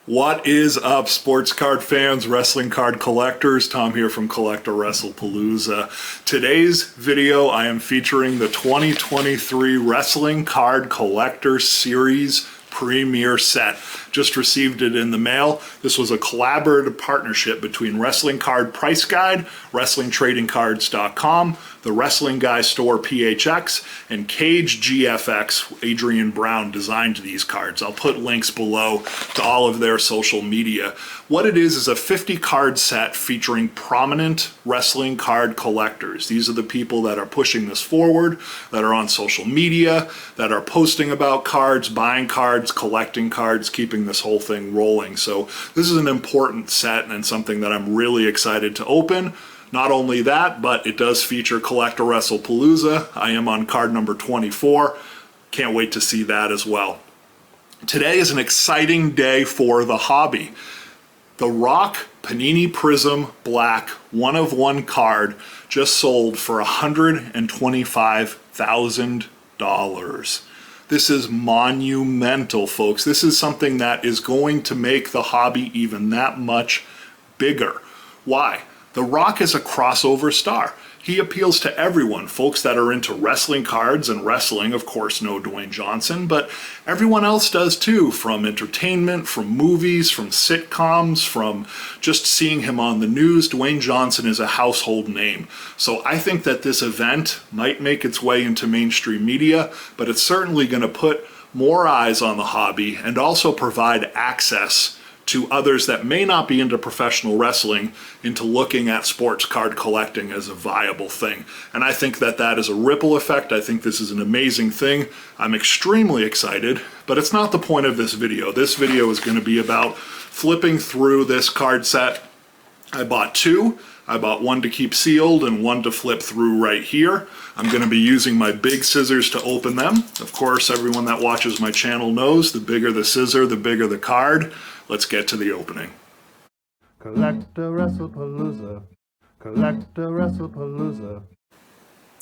What is up, sports card fans, wrestling card collectors? Tom here from CollectAWrestlePalooza. Today's video, I am featuring the 2023 Wrestling Card Collector Series Premier Set. Just received it in the mail. This was a collaborative partnership between Wrestling Card Price Guide, WrestlingTradingCards.com, the Wrestling Guy Store PHX, and KÄGÉ GFX. Adrian Brown designed these cards. I'll put links below to all of their social media. What it is a 50 card set featuring prominent wrestling card collectors. These are the people that are pushing this forward, that are on social media, that are posting about cards, buying cards, collecting cards, keeping this whole thing rolling. So this is an important set and something that I'm really excited to open. Not only that, but it does feature CollectAWrestlePalooza. I am on card number 24. Can't wait to see that as well. Today is an exciting day for the hobby. The Rock Panini Prism Black 1/1 card just sold for $125,000. This is monumental, folks. This is something that is going to make the hobby even that much bigger. Why? The Rock is a crossover star. He appeals to everyone. Folks that are into wrestling cards and wrestling, of course, know Dwayne Johnson, but everyone else does too, from entertainment, from movies, from sitcoms, from just seeing him on the news. Dwayne Johnson is a household name. So I think that this event might make its way into mainstream media, but it's certainly going to put more eyes on the hobby and also provide access to others that may not be into professional wrestling into looking at sports card collecting as a viable thing. And I think that that is a ripple effect. I think this is an amazing thing. I'm extremely excited, but it's not the point of this video. This video is going to be about flipping through this card set. I bought two. I bought one to keep sealed and one to flip through right here. I'm going to be using my big scissors to open them. Of course, everyone that watches my channel knows the bigger the scissor, the bigger the card. Let's get to the opening. CollectAWrestlePalooza. CollectAWrestlePalooza.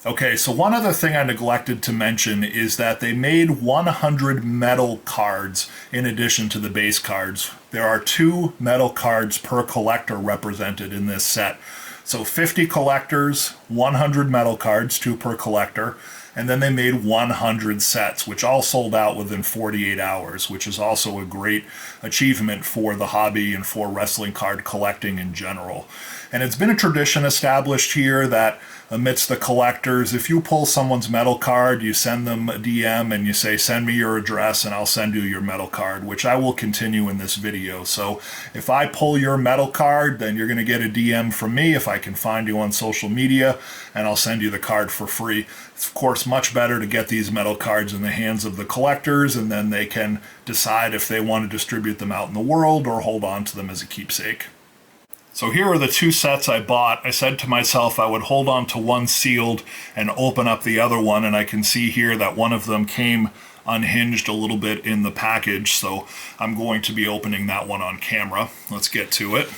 Okay, so one other thing I neglected to mention is that they made 100 metal cards in addition to the base cards. There are 2 metal cards per collector represented in this set. So 50 collectors, 100 metal cards, 2 per collector, and then they made 100 sets, which all sold out within 48 hours, which is also a great achievement for the hobby and for wrestling card collecting in general. And it's been a tradition established here that amidst the collectors, if you pull someone's metal card, you send them a DM and you say, send me your address and I'll send you your metal card, which I will continue in this video. So if I pull your metal card, then you're going to get a DM from me if I can find you on social media, and I'll send you the card for free. It's of course much better to get these metal cards in the hands of the collectors, and then they can decide if they want to distribute them out in the world or hold on to them as a keepsake. So here are the 2 sets I bought. I said to myself I would hold on to one sealed and open up the other one, and I can see here that one of them came unhinged a little bit in the package, so I'm going to be opening that one on camera. Let's get to it.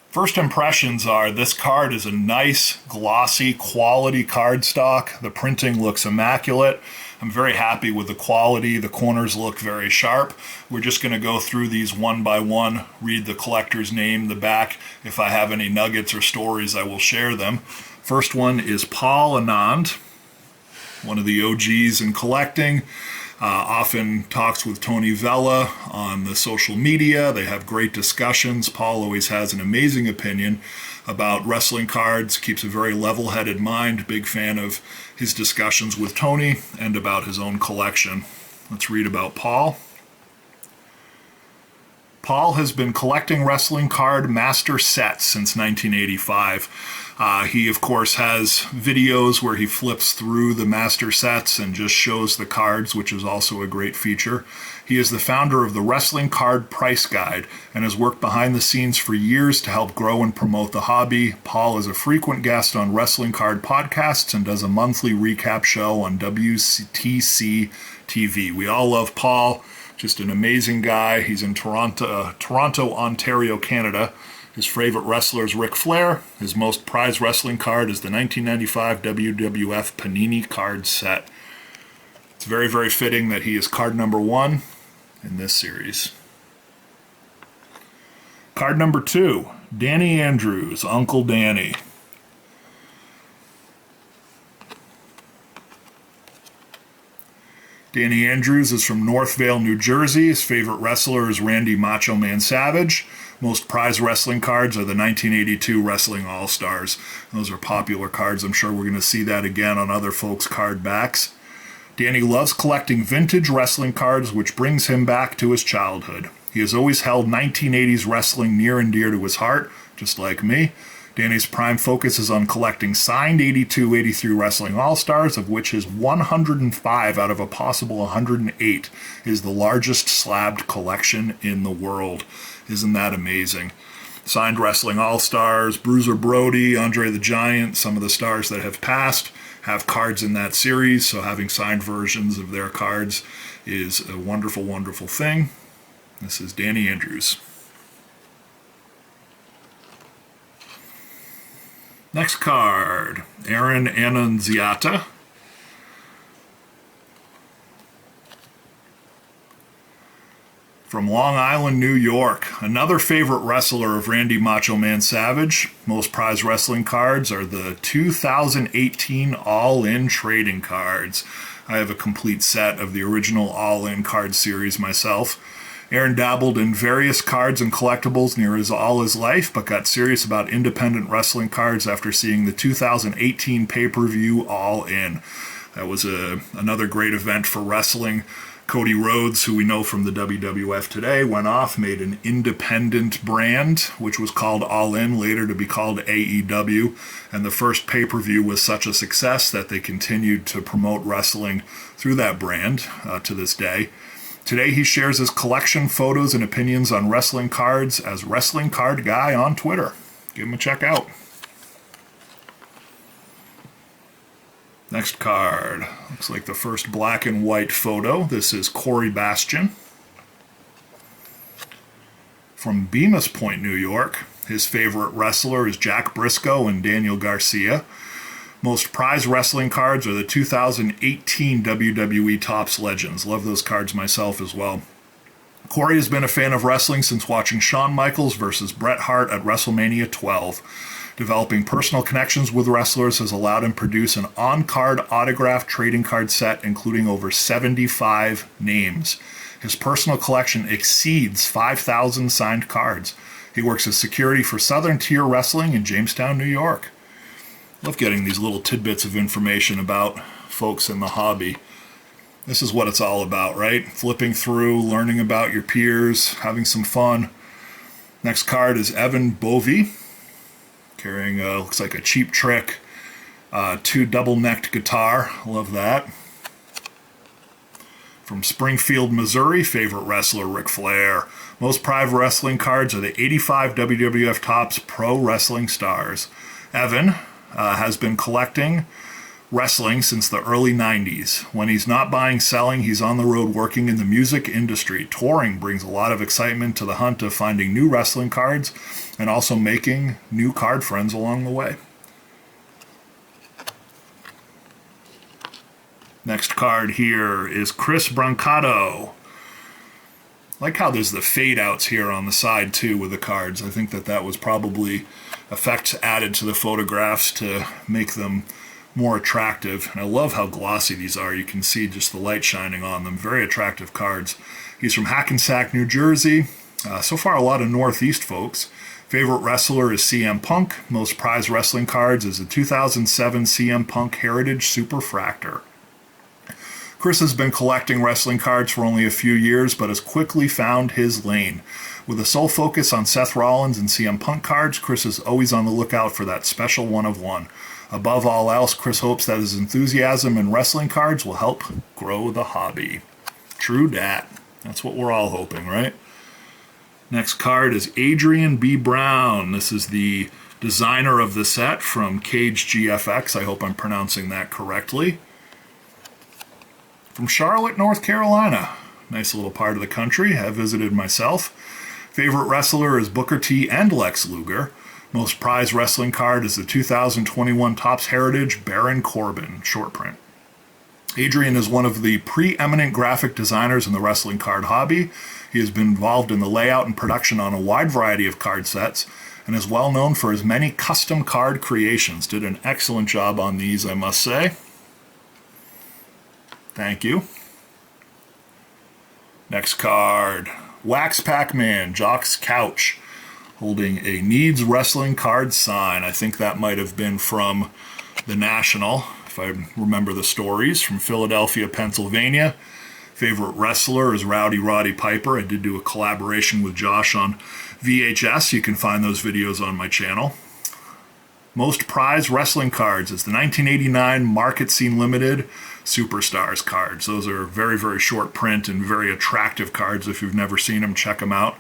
First impressions are this card is a nice, glossy, quality cardstock. The printing looks immaculate. I'm very happy with the quality. The corners look very sharp. We're just going to go through these one by one, read the collector's name, the back. If I have any nuggets or stories, I will share them. First one is Paul Anand, one of the OGs in collecting. Often talks with Tony Vella on the social media. They have great discussions. Paul always has an amazing opinion about wrestling cards, keeps a very level-headed mind, big fan of his discussions with Tony and about his own collection. Let's read about Paul. Paul has been collecting wrestling card master sets since 1985. He, of course, has videos where he flips through the master sets and just shows the cards, which is also a great feature. He is the founder of the Wrestling Card Price Guide and has worked behind the scenes for years to help grow and promote the hobby. Paul is a frequent guest on wrestling card podcasts and does a monthly recap show on WTC TV. We all love Paul. Just an amazing guy. He's in Toronto, Ontario, Canada. His favorite wrestler is Ric Flair. His most prized wrestling card is the 1995 WWF Panini card set. It's very, very fitting that he is card number 1 in this series. Card number 2, Danny Andrews, Uncle Danny. Danny Andrews is from Northvale, New Jersey. His favorite wrestler is Randy Macho Man Savage. Most prized wrestling cards are the 1982 Wrestling All-Stars. Those are popular cards. I'm sure we're going to see that again on other folks' card backs. Danny loves collecting vintage wrestling cards, which brings him back to his childhood. He has always held 1980s wrestling near and dear to his heart, just like me. Danny's prime focus is on collecting signed 82-83 Wrestling All-Stars, of which his 105 out of a possible 108 is the largest slabbed collection in the world. Isn't that amazing? Signed Wrestling All-Stars, Bruiser Brody, Andre the Giant, some of the stars that have passed have cards in that series, so having signed versions of their cards is a wonderful, wonderful thing. This is Danny Andrews. Next card, Aaron Annunziata. From Long Island, New York, another favorite wrestler of Randy Macho Man Savage. Most prized wrestling cards are the 2018 All-In trading cards. I have a complete set of the original All-In card series myself. Aaron dabbled in various cards and collectibles all his life, but got serious about independent wrestling cards after seeing the 2018 pay-per-view All In. That was another great event for wrestling. Cody Rhodes, who we know from the WWF today, went off, made an independent brand, which was called All In, later to be called AEW. And the first pay-per-view was such a success that they continued to promote wrestling through that brand to this day. Today he shares his collection, photos, and opinions on wrestling cards as Wrestling Card Guy on Twitter. Give him a check out. Next card. Looks like the first black and white photo. This is Korey Bastian. From Bemis Point, New York. His favorite wrestler is Jack Briscoe and Daniel Garcia. Most prized wrestling cards are the 2018 WWE Topps Legends. Love those cards myself as well. Korey has been a fan of wrestling since watching Shawn Michaels versus Bret Hart at WrestleMania 12. Developing personal connections with wrestlers has allowed him to produce an on-card autographed trading card set including over 75 names. His personal collection exceeds 5,000 signed cards. He works as security for Southern Tier Wrestling in Jamestown, New York. Love getting these little tidbits of information about folks in the hobby. This is what it's all about, right? Flipping through, learning about your peers, having some fun. Next card is Evan Bovee, carrying looks like a Cheap Trick 2 double-necked guitar. Love that. From Springfield, Missouri, favorite wrestler Ric Flair. Most prized wrestling cards are the 85 WWF Topps Pro Wrestling Stars. Evan has been collecting wrestling since the early 90s. When he's not buying, selling, he's on the road working in the music industry. Touring brings a lot of excitement to the hunt of finding new wrestling cards and also making new card friends along the way. Next card here is Chris Brancato. I like how there's the fade outs here on the side too with the cards. I think that was probably effects added to the photographs to make them more attractive. And I love how glossy these are. You can see just the light shining on them. Very attractive cards. He's from Hackensack, New Jersey. So far, a lot of Northeast folks. Favorite wrestler is CM Punk. Most prized wrestling cards is the 2007 CM Punk Heritage Superfractor. Chris has been collecting wrestling cards for only a few years, but has quickly found his lane. With a sole focus on Seth Rollins and CM Punk cards, Chris is always on the lookout for that special one-of-one. Above all else, Chris hopes that his enthusiasm in wrestling cards will help grow the hobby. True dat. That's what we're all hoping, right? Next card is Adrian B. Brown. This is the designer of the set from KÄGÉ GFX. I hope I'm pronouncing that correctly. From Charlotte, North Carolina. Nice little part of the country. I've visited myself. Favorite wrestler is Booker T and Lex Luger. Most prized wrestling card is the 2021 Topps Heritage Baron Corbin short print. Adrian is one of the preeminent graphic designers in the wrestling card hobby. He has been involved in the layout and production on a wide variety of card sets and is well known for his many custom card creations. Did an excellent job on these, I must say. Thank you. Next card, Wax Pac-Man, Jock's Couch, holding a Needs Wrestling card sign. I think that might have been from the National, if I remember the stories, from Philadelphia, Pennsylvania. Favorite wrestler is Rowdy Roddy Piper. I did do a collaboration with Josh on VHS. You can find those videos on my channel. Most prized wrestling cards is the 1989 Market Scene Limited Superstars cards. Those are very, very short print and very attractive cards. If you've never seen them, check them out.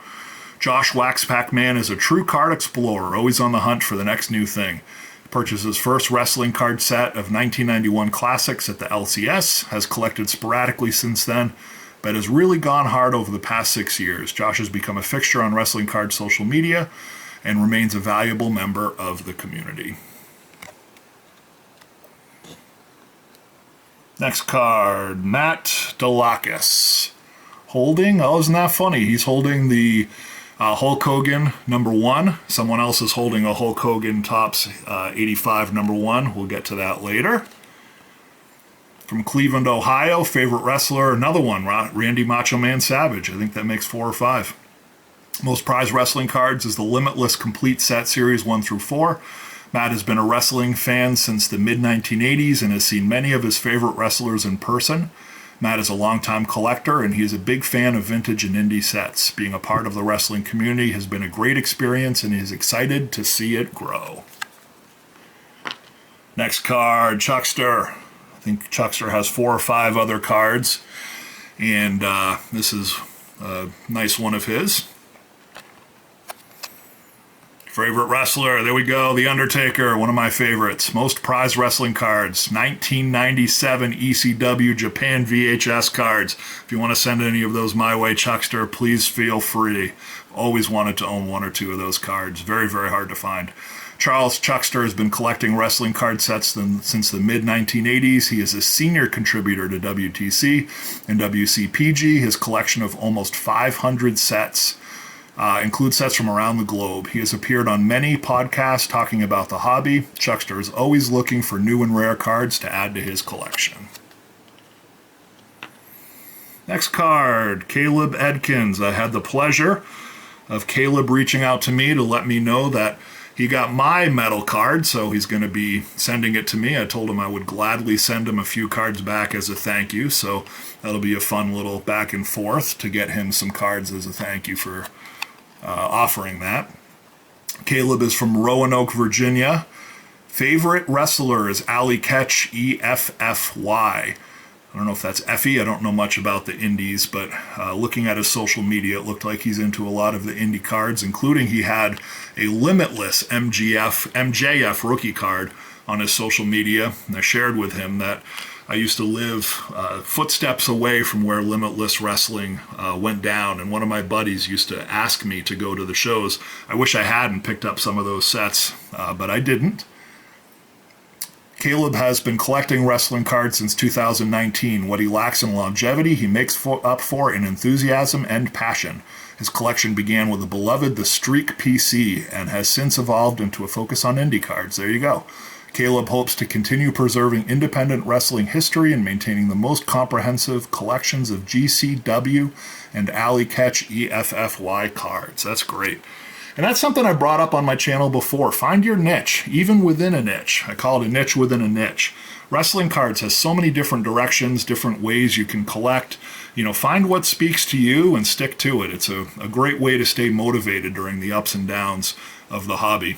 Josh Wax Pac-Man is a true card explorer, always on the hunt for the next new thing. He purchased his first wrestling card set of 1991 classics at the LCS, has collected sporadically since then, but has really gone hard over the past 6 years. Josh has become a fixture on wrestling card social media and remains a valuable member of the community. Next card, Matt Dalakas. Holding, oh, isn't that funny? He's holding the Hulk Hogan #1. Someone else is holding a Hulk Hogan Topps 85 #1. We'll get to that later. From Cleveland, Ohio, favorite wrestler, another one, Randy Macho Man Savage. I think that makes 4 or 5. Most prized wrestling cards is the Limitless Complete Set Series 1 through 4. Matt has been a wrestling fan since the mid-1980s and has seen many of his favorite wrestlers in person. Matt is a longtime collector, and he is a big fan of vintage and indie sets. Being a part of the wrestling community has been a great experience, and he is excited to see it grow. Next card, Chuckster. I think Chuckster has 4 or 5 other cards, and this is a nice one of his. Favorite wrestler, there we go, The Undertaker, one of my favorites. Most prized wrestling cards, 1997 ECW Japan VHS cards. If you want to send any of those my way, Chuckster, please feel free. Always wanted to own 1 or 2 of those cards. Very, very hard to find. Charles Chuckster has been collecting wrestling card sets since the mid-1980s. He is a senior contributor to WTC and WCPG. His collection of almost 500 sets includes sets from around the globe. He has appeared on many podcasts talking about the hobby. Chuckster is always looking for new and rare cards to add to his collection. Next card, Caleb Edkins. I had the pleasure of Caleb reaching out to me to let me know that he got my metal card, so he's going to be sending it to me. I told him I would gladly send him a few cards back as a thank you, so that'll be a fun little back and forth to get him some cards as a thank you for offering that. Caleb is from Roanoke, Virginia. Favorite wrestler is Ali Ketch, EFFY. I don't know if that's Effie. I don't know much about the indies, but looking at his social media, it looked like he's into a lot of the indie cards, including he had a Limitless MJF rookie card on his social media. And I shared with him that I used to live footsteps away from where Limitless Wrestling went down, and one of my buddies used to ask me to go to the shows. I wish I hadn't picked up some of those sets, but I didn't. Caleb has been collecting wrestling cards since 2019. What he lacks in longevity, he makes up for in enthusiasm and passion. His collection began with the beloved The Streak PC and has since evolved into a focus on indie cards. There you go. Caleb hopes to continue preserving independent wrestling history and maintaining the most comprehensive collections of GCW and Ali Ketch EFFY cards. That's great. And that's something I brought up on my channel before. Find your niche, even within a niche. I call it a niche within a niche. Wrestling cards has so many different directions, different ways you can collect. You know, find what speaks to you and stick to it. It's a great way to stay motivated during the ups and downs of the hobby.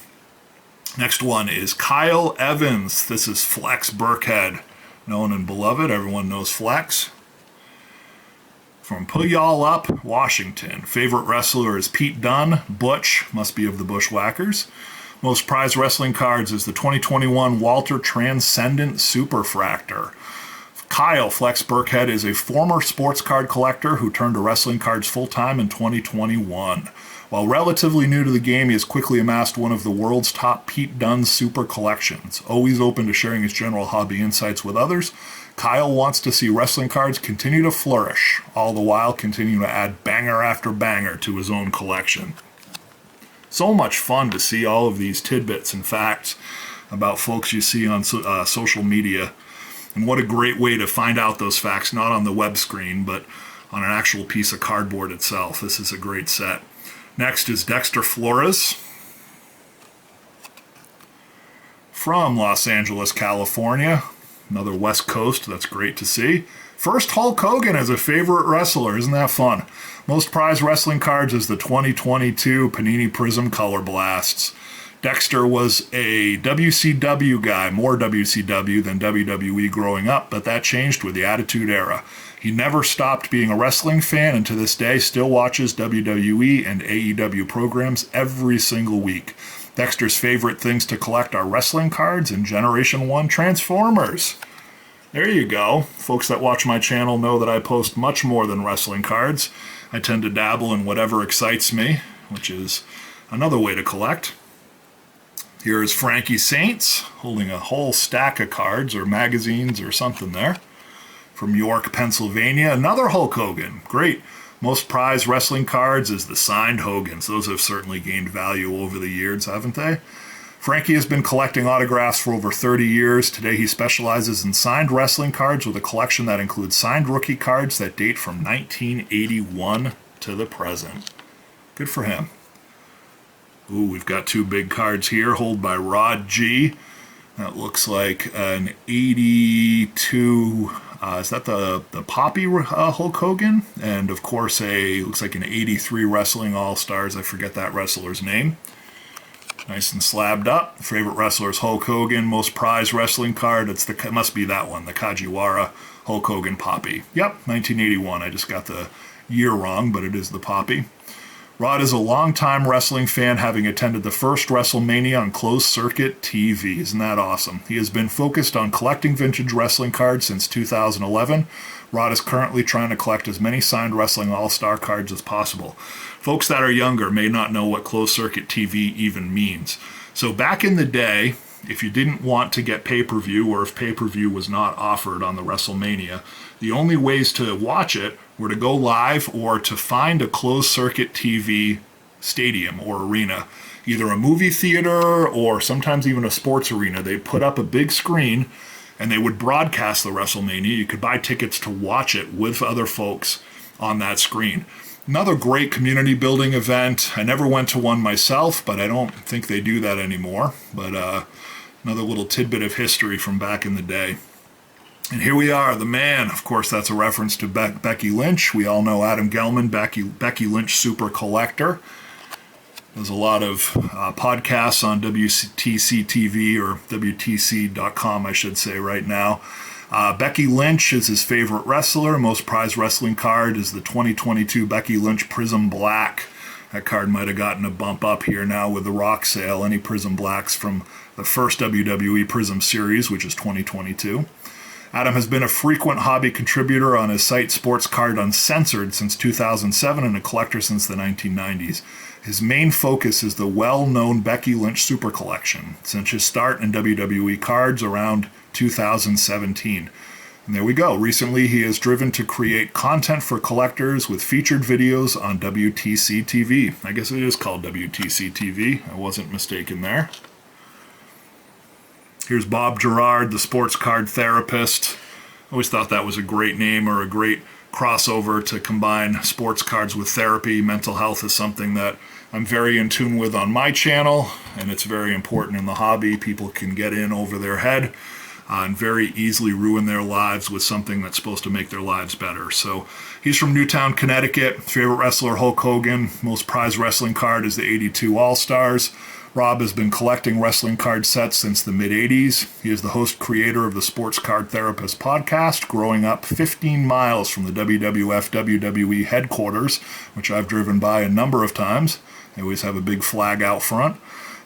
Next one is Kyle Evans. This is Flex Burkhead, known and beloved. Everyone knows Flex. From Puyallup, Washington. Favorite wrestler is Pete Dunne. Butch, must be of the Bushwhackers. Most prized wrestling cards is the 2021 Walter Transcendent Superfractor. Kyle Flex Burkhead is a former sports card collector who turned to wrestling cards full-time in 2021. While relatively new to the game, he has quickly amassed one of the world's top Pete Dunne super collections. Always open to sharing his general hobby insights with others, Kyle wants to see wrestling cards continue to flourish, all the while continuing to add banger after banger to his own collection. So much fun to see all of these tidbits and facts about folks you see on social media. And what a great way to find out those facts, not on the web screen, but on an actual piece of cardboard itself. This is a great set. Next is Dexter Flores from Los Angeles, California. Another West Coast, that's great to see. First Hulk Hogan as a favorite wrestler, isn't that fun? Most prized wrestling cards is the 2022 Panini Prism Color Blasts. Dexter was a WCW guy, more WCW than WWE growing up, but that changed with the Attitude Era. He never stopped being a wrestling fan and to this day still watches WWE and AEW programs every single week. Dexter's favorite things to collect are wrestling cards and Generation 1 Transformers. There you go. Folks that watch my channel know that I post much more than wrestling cards. I tend to dabble in whatever excites me, which is another way to collect. Here is Frankiesaints holding a whole stack of cards or magazines or something there. From York, Pennsylvania, another Hulk Hogan. Great. Most prized wrestling cards is the signed Hogans. Those have certainly gained value over the years, haven't they? Frankie has been collecting autographs for over 30 years. Today he specializes in signed wrestling cards with a collection that includes signed rookie cards that date from 1981 to the present. Good for him. Ooh, we've got two big cards here, held by Rod G. That looks like an 82... is that the Poppy Hulk Hogan? And of course, looks like an 83 Wrestling All-Stars. I forget that wrestler's name. Nice and slabbed up. Favorite wrestler is Hulk Hogan. Most prized wrestling card. It must be that one, the Kajiwara Hulk Hogan Poppy. Yep, 1981. I just got the year wrong, but it is the Poppy. Rod is a longtime wrestling fan, having attended the first WrestleMania on closed circuit TV. Isn't that awesome? He has been focused on collecting vintage wrestling cards since 2011. Rod is currently trying to collect as many signed Wrestling All-Star cards as possible. Folks that are younger may not know what closed circuit TV even means. So back in the day, if you didn't want to get pay-per-view, or if pay-per-view was not offered on the WrestleMania, the only ways to watch it were to go live or to find a closed-circuit TV stadium or arena, either a movie theater or sometimes even a sports arena. They put up a big screen and they would broadcast the WrestleMania. You could buy tickets to watch it with other folks on that screen. Another great community building event. I never went to one myself, but I don't think they do that anymore. But another little tidbit of history from back in the day. And here we are, the man. Of course, that's a reference to Becky Lynch. We all know Adam Gellman, Becky Lynch Super Collector. There's a lot of podcasts on WTC TV, or WTC.com, I should say, right now. Becky Lynch is his favorite wrestler. Most prized wrestling card is the 2022 Becky Lynch Prism Black. That card might have gotten a bump up here now with the Rock sale. Any Prism Blacks from the first WWE Prism series, which is 2022. Adam has been a frequent hobby contributor on his site Sports Card Uncensored since 2007 and a collector since the 1990s. His main focus is the well-known Becky Lynch Super Collection, since his start in WWE cards around 2017. And there we go. Recently, he has driven to create content for collectors with featured videos on WTC TV. I guess it is called WTC TV. I wasn't mistaken there. Here's Bob Girard, the sports card therapist. I always thought that was a great name, or a great crossover to combine sports cards with therapy. Mental health is something that I'm very in tune with on my channel, and it's very important in the hobby. People can get in over their head and very easily ruin their lives with something that's supposed to make their lives better. So he's from Newtown, Connecticut. Favorite wrestler, Hulk Hogan. Most prized wrestling card is the 82 All-Stars. Rob has been collecting wrestling card sets since the mid-'80s. He is the host-creator of the Sports Card Therapist podcast, growing up 15 miles from the WWF-WWE headquarters, which I've driven by a number of times. They always have a big flag out front.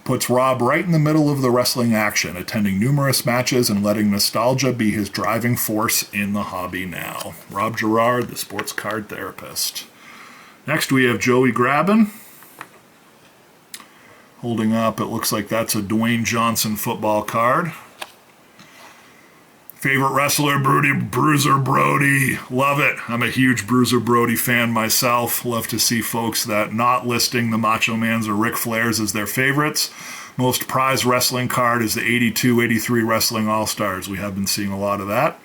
puts Rob right in the middle of the wrestling action, attending numerous matches and letting nostalgia be his driving force in the hobby now. Rob Girard, the sports card therapist. Next we have Joey Graben. Holding up, it looks like that's a Dwayne Johnson football card. Favorite wrestler, Bruiser Brody. Love it. I'm a huge Bruiser Brody fan myself. Love to see folks that not listing the Macho Mans or Ric Flairs as their favorites. Most prized wrestling card is the 82-83 Wrestling All-Stars. We have been seeing a lot of that.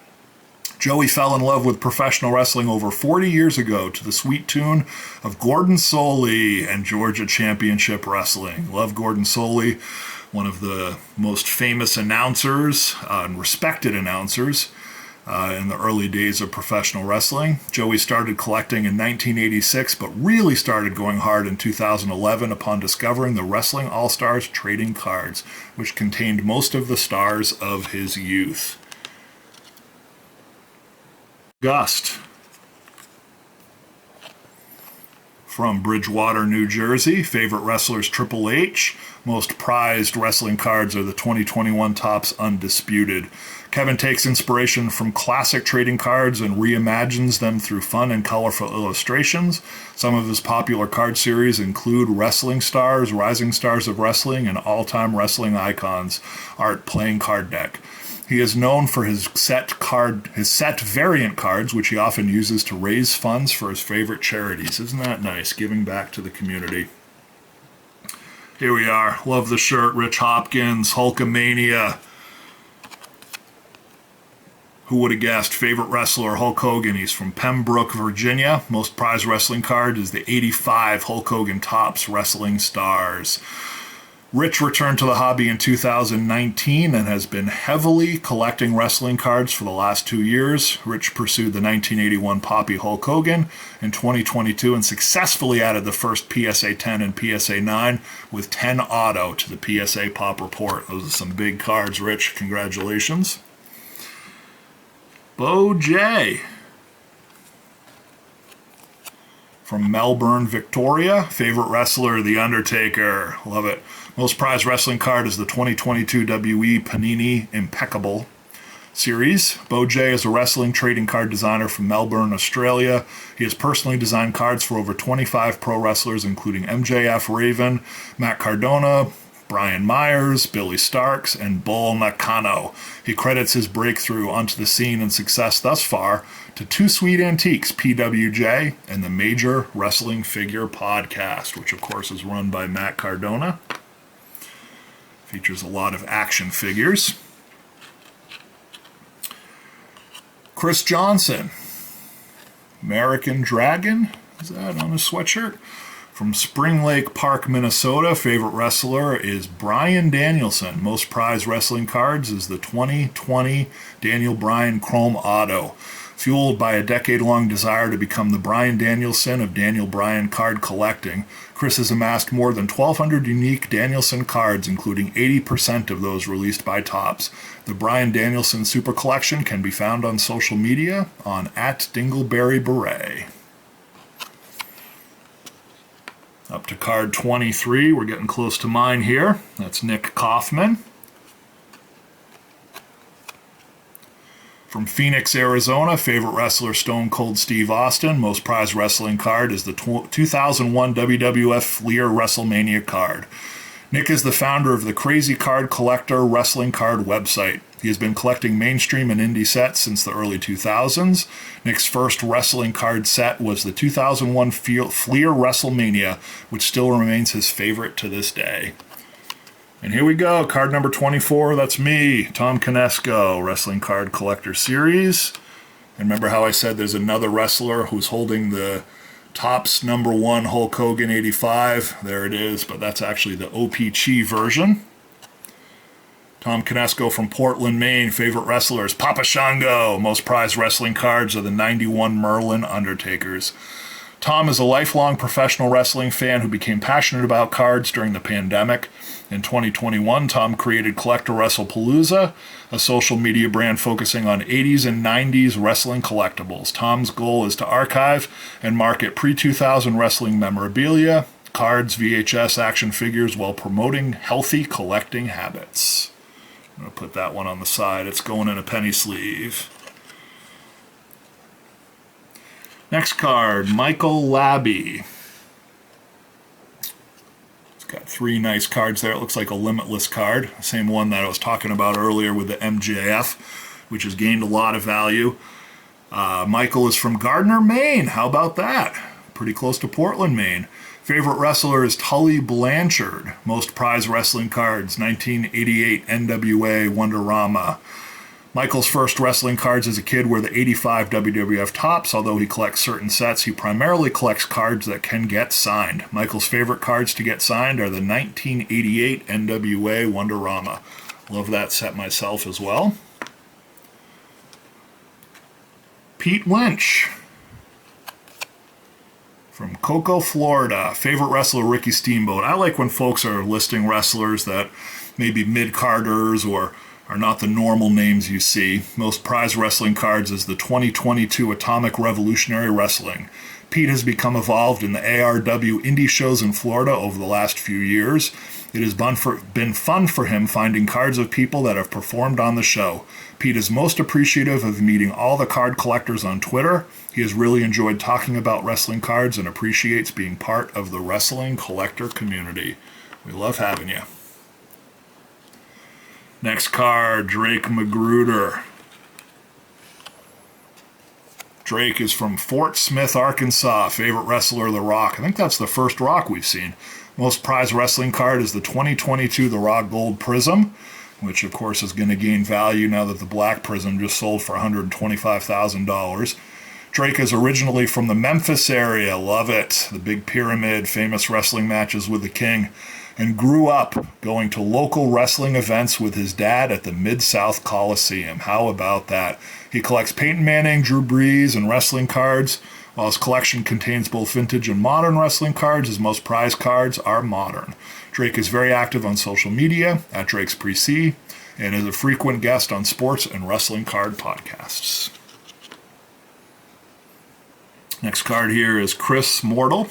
Joey fell in love with professional wrestling over 40 years ago to the sweet tune of Gordon Solie and Georgia Championship Wrestling. Love Gordon Solie, one of the most famous announcers and respected announcers in the early days of professional wrestling. Joey started collecting in 1986, but really started going hard in 2011 upon discovering the Wrestling All-Stars trading cards, which contained most of the stars of his youth. Gust. From Bridgewater, New Jersey. Favorite wrestlers, Triple H. Most prized wrestling cards are the 2021 Topps Undisputed. Kevin takes inspiration from classic trading cards and reimagines them through fun and colorful illustrations. Some of his popular card series include Wrestling Stars, Rising Stars of Wrestling, and All-Time Wrestling Icons art playing card deck. He is known for his set variant cards, which he often uses to raise funds for his favorite charities. Isn't that nice? Giving back to the community. Here we are. Love the shirt. Rich Hopkins, Hulkamania. Who would have guessed? Favorite wrestler, Hulk Hogan. He's from Pembroke, Virginia. Most prized wrestling card is the 85 Hulk Hogan Topps Wrestling Stars. Rich returned to the hobby in 2019 and has been heavily collecting wrestling cards for the last 2 years. Rich pursued the 1981 Poppy Hulk Hogan in 2022 and successfully added the first PSA 10 and PSA 9 with 10 auto to the PSA Pop Report. Those are some big cards, Rich. Congratulations. Bo J. From Melbourne, Victoria. Favorite wrestler, The Undertaker. Love it. Most prized wrestling card is the 2022 WE Panini Impeccable series. Bo J is a wrestling trading card designer from Melbourne, Australia. He has personally designed cards for over 25 pro wrestlers, including MJF, Raven, Matt Cardona, Brian Myers, Billy Starks, and Bull Nakano. He credits his breakthrough onto the scene and success thus far to Two Sweet Antiques, PWJ, and the Major Wrestling Figure Podcast, which of course is run by Matt Cardona. Features a lot of action figures. Chris Johnson, American Dragon, is that on a sweatshirt? From Spring Lake Park, Minnesota. Favorite wrestler is Bryan Danielson. Most prized wrestling cards is the 2020 Daniel Bryan Chrome Auto. Fueled by a decade-long desire to become the Bryan Danielson of Daniel Bryan card collecting, Chris has amassed more than 1,200 unique Danielson cards, including 80% of those released by Topps. The Bryan Danielson Super Collection can be found on social media on @DingleberryBeret. Up to card 23, we're getting close to mine here. That's Nick Kaufman. From Phoenix, Arizona, favorite wrestler Stone Cold Steve Austin. Most prized wrestling card is the 2001 WWF Fleer WrestleMania card. Nick is the founder of the Crazy Card Collector wrestling card website. He has been collecting mainstream and indie sets since the early 2000s. Nick's first wrestling card set was the 2001 Fleer WrestleMania, which still remains his favorite to this day. And here we go, card number 24, that's me, Tom Kinesko, Wrestling Card Collector Series. And remember how I said there's another wrestler who's holding the Topps #1 Hulk Hogan 85. There it is, but that's actually the OPC version. Tom Kinesko from Portland, Maine. Favorite wrestlers, Papa Shango. Most prized wrestling cards are the 91 Merlin Undertakers. Tom is a lifelong professional wrestling fan who became passionate about cards during the pandemic. In 2021, Tom created CollectAWrestlePalooza, a social media brand focusing on 80s and 90s wrestling collectibles. Tom's goal is to archive and market pre-2000 wrestling memorabilia, cards, VHS, action figures while promoting healthy collecting habits. I'm going to put that one on the side. It's going in a penny sleeve. Next card, Michael Labby. It's got 3 nice cards there. It looks like a limitless card. Same one that I was talking about earlier with the MJF, which has gained a lot of value. Michael is from Gardner, Maine. How about that? Pretty close to Portland, Maine. Favorite wrestler is Tully Blanchard. Most prized wrestling cards, 1988 NWA Wonderama. Michael's first wrestling cards as a kid were the 85 WWF Tops. Although he collects certain sets, he primarily collects cards that can get signed. Michael's favorite cards to get signed are the 1988 NWA Wonderama. Love that set myself as well. Pete Lynch from Cocoa, Florida. Favorite wrestler, Ricky Steamboat. I like when folks are listing wrestlers that may be mid-carders or are not the normal names you see. Most prized wrestling cards is the 2022 Atomic Revolutionary Wrestling. Pete has become involved in the ARW indie shows in Florida over the last few years. It has been fun for him finding cards of people that have performed on the show. Pete is most appreciative of meeting all the card collectors on Twitter. He has really enjoyed talking about wrestling cards and appreciates being part of the wrestling collector community. We love having you. Next card, Drake Magruder. Drake is from Fort Smith, Arkansas. Favorite wrestler, The Rock. I think that's the first Rock we've seen. Most prized wrestling card is the 2022 The Rock Gold Prism, which of course is going to gain value now that the Black Prism just sold for $125,000. Drake is originally from the Memphis area. Love it. The Big Pyramid, famous wrestling matches with the King. And grew up going to local wrestling events with his dad at the Mid-South Coliseum. How about that? He collects Peyton Manning, Drew Brees, and wrestling cards. While his collection contains both vintage and modern wrestling cards, his most prized cards are modern. Drake is very active on social media, at Drake's Pre-C, and is a frequent guest on sports and wrestling card podcasts. Next card here is Chris Mortal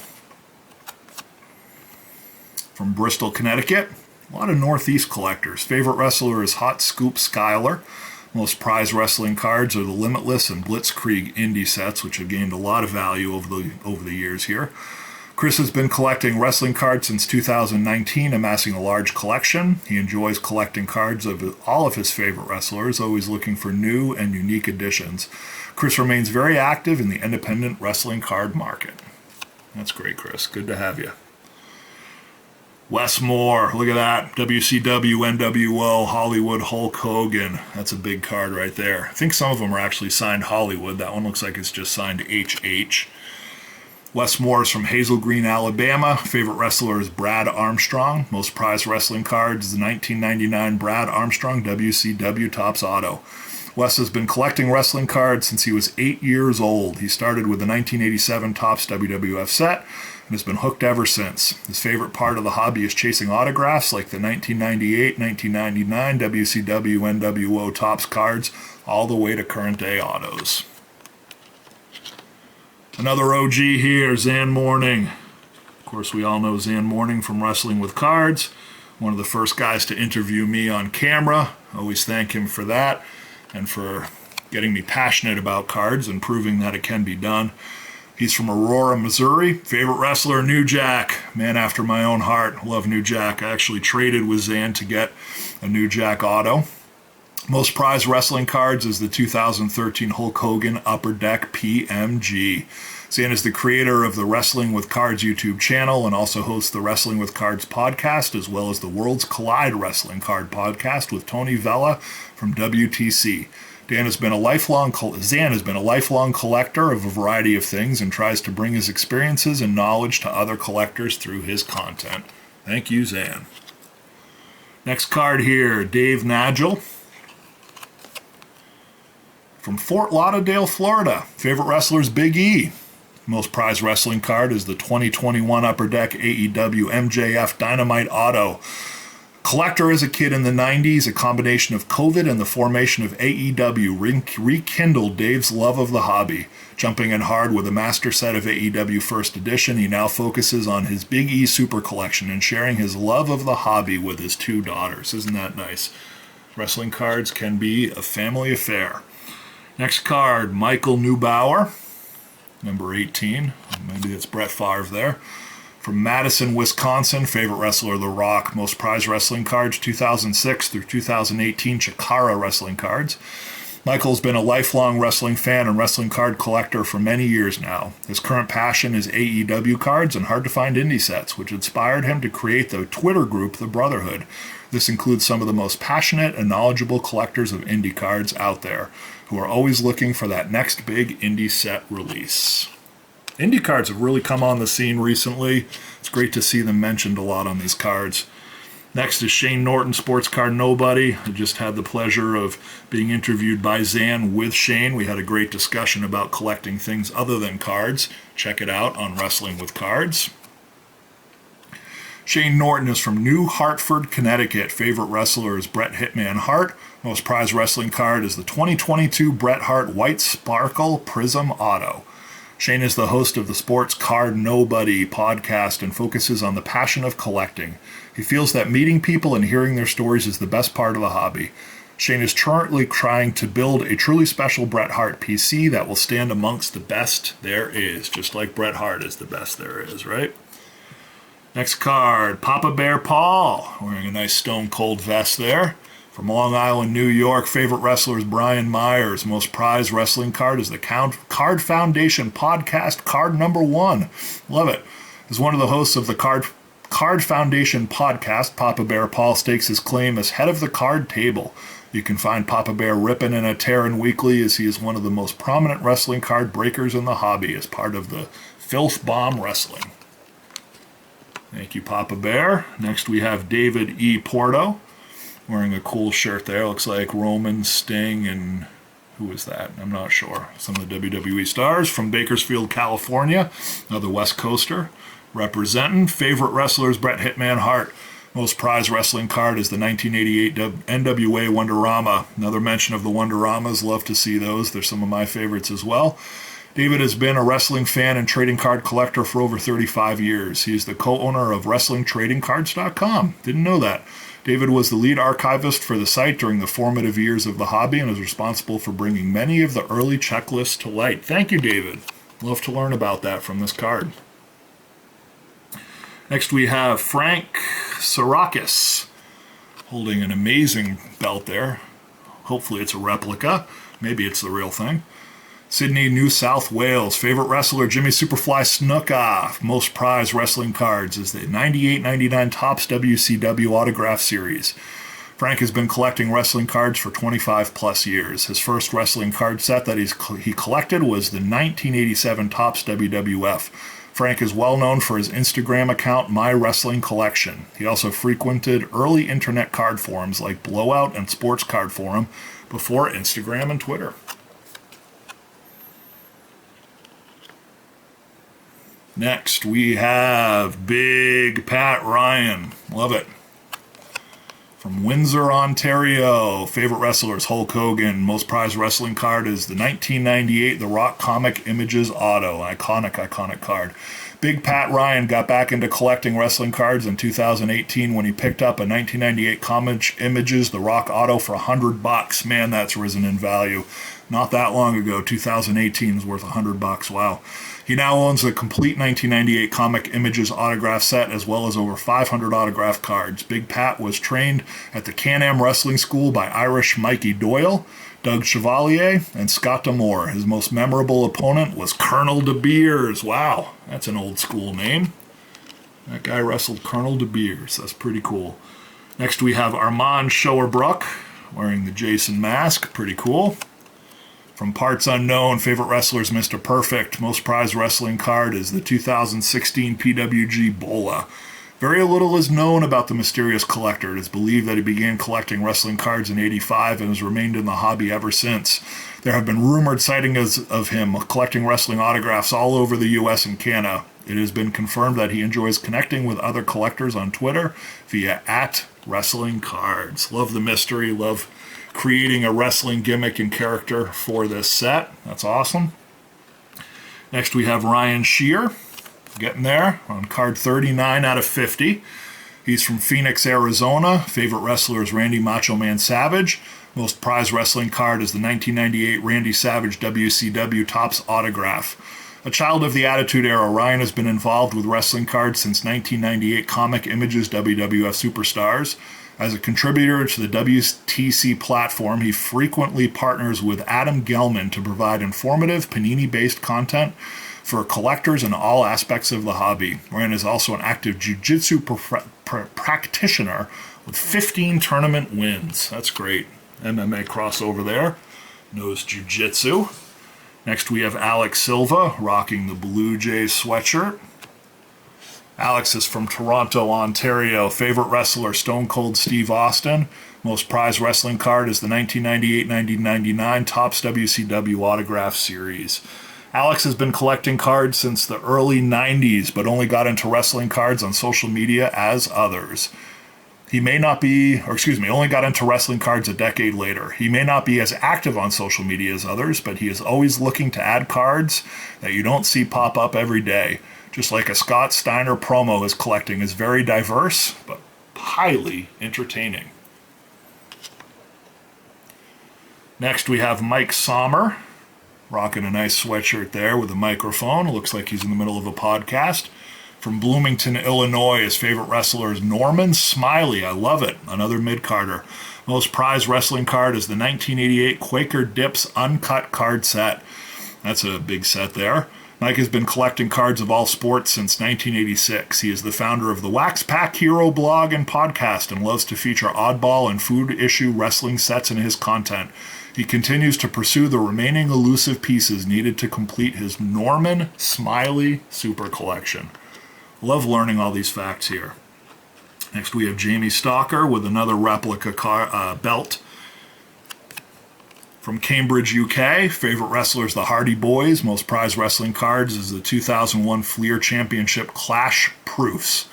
from Bristol, Connecticut. A lot of Northeast collectors. Favorite wrestler is Hot Scoop Skyler. Most prized wrestling cards are the Limitless and Blitzkrieg indie sets, which have gained a lot of value over the years here. Chris has been collecting wrestling cards since 2019, amassing a large collection. He enjoys collecting cards of all of his favorite wrestlers, always looking for new and unique additions. Chris remains very active in the independent wrestling card market. That's great, Chris. Good to have you. Wes Moore, look at that. WCW, NWO, Hollywood, Hulk Hogan. That's a big card right there. I think some of them are actually signed Hollywood. That one looks like it's just signed HH. Wes Moore is from Hazel Green, Alabama. Favorite wrestler is Brad Armstrong. Most prized wrestling cards is the 1999 Brad Armstrong WCW Topps Auto. Wes has been collecting wrestling cards since he was 8 years old. He started with the 1987 Topps WWF set and has been hooked ever since. His favorite part of the hobby is chasing autographs like the 1998, 1999 WCW NWO Topps cards all the way to current day autos. Another OG here, Zan Morning. Of course, we all know Zan Morning from Wrestling with Cards. One of the first guys to interview me on camera. Always thank him for that and for getting me passionate about cards and proving that it can be done. He's from Aurora, Missouri. Favorite wrestler, New Jack. Man after my own heart. Love New Jack. I actually traded with Zan to get a New Jack auto. Most prized wrestling cards is the 2013 Hulk Hogan Upper Deck PMG. Zan is the creator of the Wrestling with Cards YouTube channel and also hosts the Wrestling with Cards podcast, as well as the Worlds Collide Wrestling Card podcast with Tony Vella from WTC. Zan has been a lifelong collector of a variety of things and tries to bring his experiences and knowledge to other collectors through his content. Thank you, Zan. Next card here, Dave Nagel from Fort Lauderdale, Florida. Favorite wrestler is Big E. Most prized wrestling card is the 2021 Upper Deck AEW MJF Dynamite Auto. Collector as a kid in the 90s, a combination of COVID and the formation of AEW rekindled Dave's love of the hobby. Jumping in hard with a master set of AEW First Edition, he now focuses on his Big E Super Collection and sharing his love of the hobby with his 2 daughters. Isn't that nice? Wrestling cards can be a family affair. Next card, Michael Neubauer, number 18. Maybe it's Brett Favre there. From Madison, Wisconsin, favorite wrestler The Rock, most prized wrestling cards, 2006 through 2018 Chikara wrestling cards. Michael's been a lifelong wrestling fan and wrestling card collector for many years now. His current passion is AEW cards and hard-to-find indie sets, which inspired him to create the Twitter group, The Brotherhood. This includes some of the most passionate and knowledgeable collectors of indie cards out there, who are always looking for that next big indie set release. Indie cards have really come on the scene recently. It's great to see them mentioned a lot on these cards. Next is Shane Norton, Sports Card Nobody. I just had the pleasure of being interviewed by Zan with Shane. We had a great discussion about collecting things other than cards. Check it out on Wrestling with Cards. Shane Norton is from New Hartford, Connecticut. Favorite wrestler is Bret Hitman Hart. Most prized wrestling card is the 2022 Bret Hart White Sparkle Prism Auto. Shane is the host of the Sports Card Nobody podcast and focuses on the passion of collecting. He feels that meeting people and hearing their stories is the best part of the hobby. Shane is currently trying to build a truly special Bret Hart PC that will stand amongst the best there is, just like Bret Hart is the best there is, right? Next card, Papa Bear Paul, wearing a nice Stone Cold vest there. From Long Island, New York, favorite wrestler is Brian Myers. Most prized wrestling card is the Card Foundation podcast card number 1. Love it. As one of the hosts of the Card Foundation podcast, Papa Bear Paul stakes his claim as head of the card table. You can find Papa Bear ripping and a tearing weekly, as he is one of the most prominent wrestling card breakers in the hobby as part of the Filth Bomb Wrestling. Thank you, Papa Bear. Next we have David E. Porto, wearing a cool shirt there. Looks like Roman, Sting, and who is that? I'm not sure. Some of the WWE stars from Bakersfield, California. Another West Coaster representing. Favorite wrestlers, Bret Hitman Hart. Most prized wrestling card is the 1988 NWA Wonderama. Another mention of the Wonderamas. Love to see those. They're some of my favorites as well. David has been a wrestling fan and trading card collector for over 35 years. He is the co-owner of WrestlingTradingCards.com. Didn't know that. David was the lead archivist for the site during the formative years of the hobby and is responsible for bringing many of the early checklists to light. Thank you, David. Love to learn about that from this card. Next we have Frank Sarakis, holding an amazing belt there. Hopefully it's a replica. Maybe it's the real thing. Sydney, New South Wales. Favorite wrestler, Jimmy Superfly Snuka. Most prized wrestling cards is the 98-99 Topps WCW Autograph Series. Frank has been collecting wrestling cards for 25 plus years. His first wrestling card set that he collected was the 1987 Topps WWF. Frank is well known for his Instagram account, My Wrestling Collection. He also frequented early internet card forums like Blowout and Sports Card Forum before Instagram and Twitter. Next, we have Big Pat Ryan. Love it. From Windsor, Ontario. Favorite wrestlers, Hulk Hogan. Most prized wrestling card is the 1998 The Rock Comic Images Auto. Iconic card. Big Pat Ryan got back into collecting wrestling cards in 2018 when he picked up a 1998 Comic Images The Rock Auto for $100. Man, that's risen in value. Not that long ago, 2018 is worth $100. Wow. He now owns a complete 1998 Comic Images autograph set as well as over 500 autograph cards. Big Pat was trained at the Can-Am Wrestling School by Irish Mikey Doyle, Doug Chevalier, and Scott D'Amore. His most memorable opponent was Colonel De Beers. Wow, that's an old school name. That guy wrestled Colonel De Beers. That's pretty cool. Next we have Armand Schoerbrook wearing the Jason mask. Pretty cool. From Parts Unknown, favorite wrestlers, Mr. Perfect. Most prized wrestling card is the 2016 PWG Bola. Very little is known about the mysterious collector. It is believed that he began collecting wrestling cards in '85 and has remained in the hobby ever since. There have been rumored sightings of him collecting wrestling autographs all over the U.S. and Canada. It has been confirmed that he enjoys connecting with other collectors on Twitter via @WrestlingCards. Love the mystery, love creating a wrestling gimmick and character for this set. That's awesome. Next we have Ryan Shear, getting there on card 39 out of 50. He's from Phoenix, Arizona. Favorite wrestler is Randy Macho Man Savage. Most prized wrestling card is the 1998 Randy Savage WCW Topps autograph. A child of the Attitude Era, Ryan has been involved with wrestling cards since 1998 Comic Images WWF Superstars. As a contributor to the WTC platform, he frequently partners with Adam Gellman to provide informative Panini-based content for collectors in all aspects of the hobby. Ryan is also an active jiu-jitsu practitioner with 15 tournament wins. That's great. MMA crossover there. Knows jiu-jitsu. Next we have Alex Silva rocking the Blue Jays sweatshirt. Alex is from Toronto, Ontario. Favorite wrestler, Stone Cold Steve Austin. Most prized wrestling card is the 1998-1999 Topps WCW Autograph Series. Alex has been collecting cards since the early 90s, but only got into wrestling cards on social media as others. He may not be, only got into wrestling cards a decade later. He may not be as active on social media as others, but he is always looking to add cards that you don't see pop up every day. Just like a Scott Steiner promo, his collecting is very diverse, but highly entertaining. Next we have Mike Sommer, rocking a nice sweatshirt there with a microphone. Looks like he's in the middle of a podcast. From Bloomington, Illinois, his favorite wrestler is Norman Smiley. I love it. Another mid-carder. Most prized wrestling card is the 1988 Quaker Dips Uncut card set. That's a big set there. Mike has been collecting cards of all sports since 1986. He is the founder of the Wax Pack Hero blog and podcast and loves to feature oddball and food issue wrestling sets in his content. He continues to pursue the remaining elusive pieces needed to complete his Norman Smiley super collection. Love learning all these facts here. Next we have Jamie Stalker with another replica belt. From Cambridge, UK, favorite wrestlers the Hardy Boys. Most prized wrestling cards is the 2001 Fleer Championship Clash Proofs.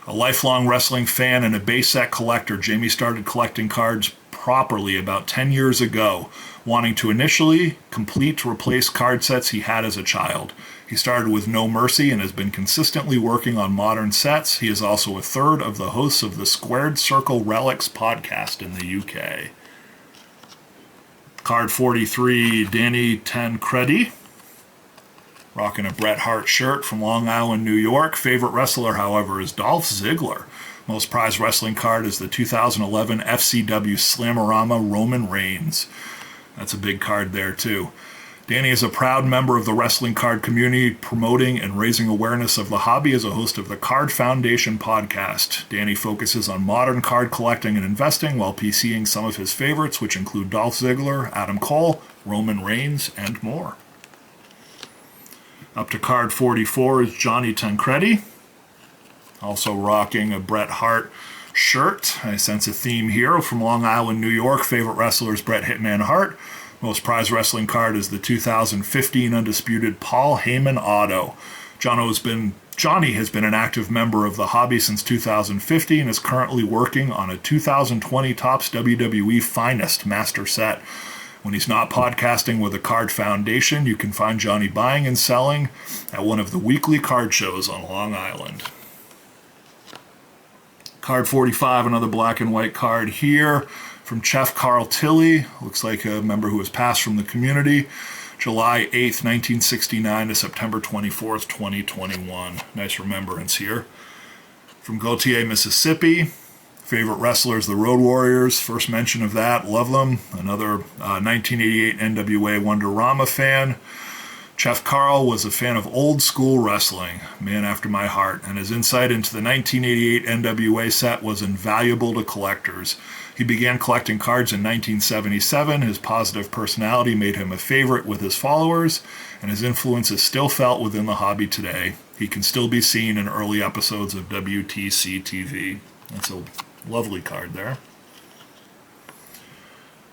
A lifelong wrestling fan and a base set collector, Jamie started collecting cards properly about 10 years ago, wanting to initially complete to replace card sets he had as a child. He started with No Mercy and has been consistently working on modern sets. He is also a third of the hosts of the Squared Circle Relics podcast in the UK. Card 43, Danny Tancredi, rocking a Bret Hart shirt from Long Island, New York. Favorite wrestler, however, is Dolph Ziggler. Most prized wrestling card is the 2011 FCW Slamorama Roman Reigns. That's a big card there, too. Danny is a proud member of the wrestling card community, promoting and raising awareness of the hobby as a host of the Card Foundation podcast. Danny focuses on modern card collecting and investing while PCing some of his favorites, which include Dolph Ziggler, Adam Cole, Roman Reigns, and more. Up to card 44 is Johnny Tancredi, also rocking a Bret Hart shirt. I sense a theme here. From Long Island, New York, favorite wrestler is Bret Hitman Hart. Most prized wrestling card is the 2015 Undisputed Paul Heyman Auto. Johnny has been an active member of the hobby since 2015 and is currently working on a 2020 Topps WWE Finest Master Set. When he's not podcasting with the Card Foundation, you can find Johnny buying and selling at one of the weekly card shows on Long Island. Card 45, another black and white card here. From Chef Carl Tilley, looks like a member who has passed from the community, July 8th, 1969 to September 24th, 2021. Nice remembrance here. From Gautier, Mississippi, favorite wrestlers, the Road Warriors. First mention of that, love them. Another 1988 NWA Wonderama fan. Chef Carl was a fan of old school wrestling, man after my heart, and his insight into the 1988 NWA set was invaluable to collectors. He began collecting cards in 1977. His positive personality made him a favorite with his followers, and his influence is still felt within the hobby today. He can still be seen in early episodes of WTC TV. That's a lovely card there.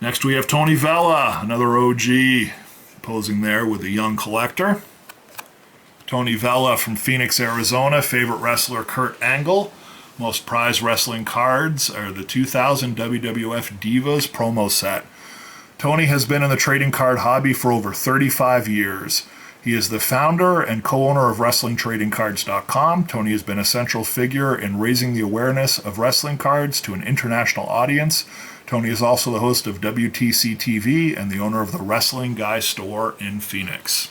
Next we have Tony Vella, another OG, posing there with a young collector. Tony Vella from Phoenix, Arizona. Favorite wrestler, Kurt Angle. Most prized wrestling cards are the 2000 WWF Divas promo set. Tony has been in the trading card hobby for over 35 years. He is the founder and co-owner of WrestlingTradingCards.com. Tony has been a central figure in raising the awareness of wrestling cards to an international audience. Tony is also the host of WTC TV and the owner of the Wrestling Guy store in Phoenix.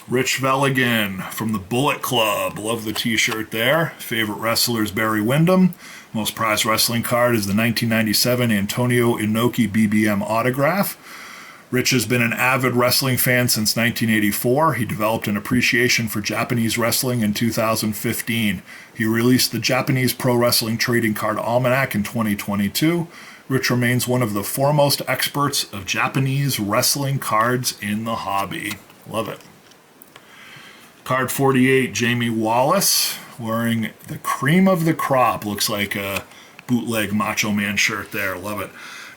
Rich Velligan from the Bullet Club. Love the t-shirt there. Favorite wrestler is Barry Windham. Most prized wrestling card is the 1997 Antonio Inoki BBM autograph. Rich has been an avid wrestling fan since 1984. He developed an appreciation for Japanese wrestling in 2015. He released the Japanese Pro Wrestling Trading Card Almanac in 2022. Rich remains one of the foremost experts of Japanese wrestling cards in the hobby. Love it. Card 48, Jamie Wallace, wearing the cream of the crop. Looks like a bootleg Macho Man shirt there. Love it.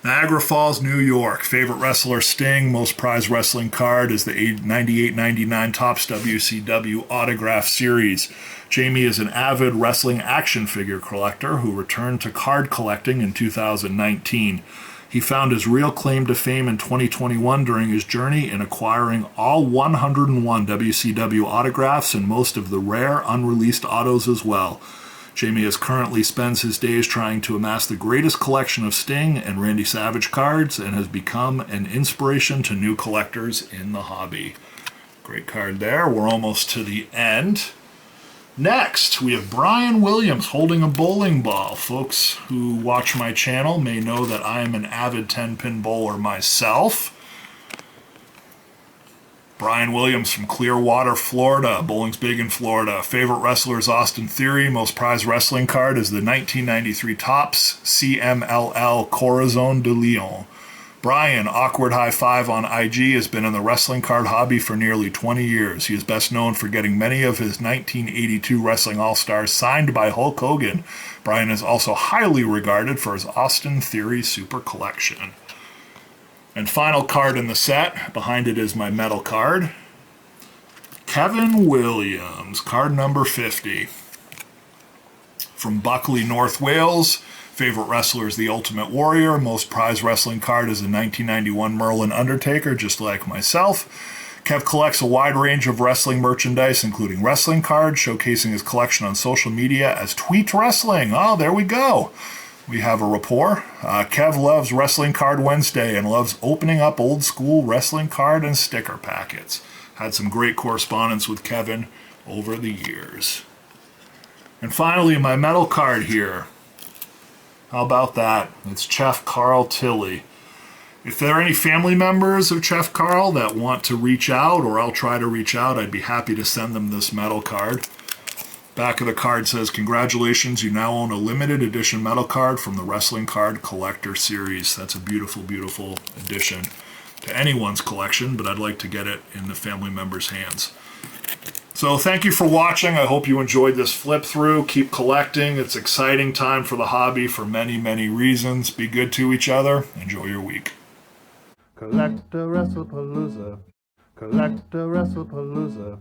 Niagara Falls, New York. Favorite wrestler, Sting. Most prized wrestling card is the 98-99 Topps WCW Autograph Series. Jamie is an avid wrestling action figure collector who returned to card collecting in 2019. He found his real claim to fame in 2021 during his journey in acquiring all 101 WCW autographs and most of the rare unreleased autos as well. Jamie currently spends his days trying to amass the greatest collection of Sting and Randy Savage cards and has become an inspiration to new collectors in the hobby. Great card there. We're almost to the end. Next, we have Brian Williams holding a bowling ball. Folks who watch my channel may know that I am an avid 10-pin bowler myself. Brian Williams from Clearwater, Florida. Bowling's big in Florida. Favorite wrestler is Austin Theory. Most prized wrestling card is the 1993 Topps CMLL Corazon de Leon. Brian, awkward high five on IG, has been in the wrestling card hobby for nearly 20 years. He is best known for getting many of his 1982 Wrestling All-Stars signed by Hulk Hogan. Brian is also highly regarded for his Austin Theory Super Collection. And final card in the set, behind it is my metal card. Kevin Williams, card number 50. From Buckley, North Wales. Favorite wrestler is The Ultimate Warrior. Most prized wrestling card is the 1991 Merlin Undertaker, just like myself. Kev collects a wide range of wrestling merchandise, including wrestling cards, showcasing his collection on social media as Tweet Wrestling. Oh, there we go. We have a rapport. Kev loves Wrestling Card Wednesday and loves opening up old school wrestling card and sticker packets. Had some great correspondence with Kevin over the years. And finally, my metal card here. How about that? It's Chef Carl Tilley. If there are any family members of Chef Carl that want to reach out, or I'll try to reach out, I'd be happy to send them this metal card. Back of the card says, congratulations, you now own a limited edition metal card from the Wrestling Card Collector Series. That's a beautiful, beautiful addition to anyone's collection, but I'd like to get it in the family members' hands. So thank you for watching. I hope you enjoyed this flip through. Keep collecting. It's an exciting time for the hobby for many, many reasons. Be good to each other. Enjoy your week. CollectAWrestlePalooza. CollectAWrestlePalooza.